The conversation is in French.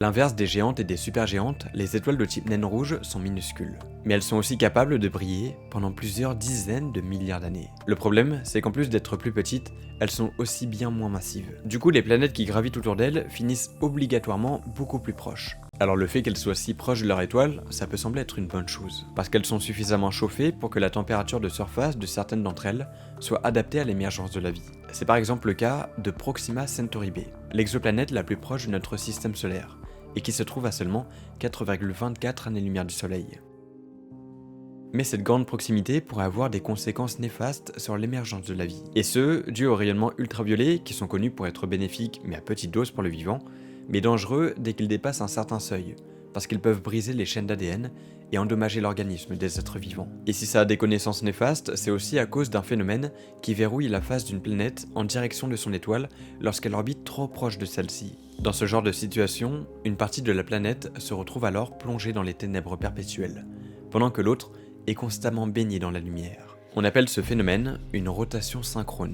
L'inverse des géantes et des supergéantes, les étoiles de type naine rouge sont minuscules. Mais elles sont aussi capables de briller pendant plusieurs dizaines de milliards d'années. Le problème, c'est qu'en plus d'être plus petites, elles sont aussi bien moins massives. Du coup, les planètes qui gravitent autour d'elles finissent obligatoirement beaucoup plus proches. Alors le fait qu'elles soient si proches de leur étoile, ça peut sembler être une bonne chose, parce qu'elles sont suffisamment chauffées pour que la température de surface de certaines d'entre elles soit adaptée à l'émergence de la vie. C'est par exemple le cas de Proxima Centauri B, l'exoplanète la plus proche de notre système solaire, et qui se trouve à seulement 4,24 années-lumière du Soleil. Mais cette grande proximité pourrait avoir des conséquences néfastes sur l'émergence de la vie. Et ce, dû aux rayonnements ultraviolets qui sont connus pour être bénéfiques mais à petite dose pour le vivant, mais dangereux dès qu'ils dépassent un certain seuil, parce qu'ils peuvent briser les chaînes d'ADN et endommager l'organisme des êtres vivants. Et si ça a des connaissances néfastes, c'est aussi à cause d'un phénomène qui verrouille la face d'une planète en direction de son étoile lorsqu'elle orbite trop proche de celle-ci. Dans ce genre de situation, une partie de la planète se retrouve alors plongée dans les ténèbres perpétuelles, pendant que l'autre est constamment baignée dans la lumière. On appelle ce phénomène une rotation synchrone.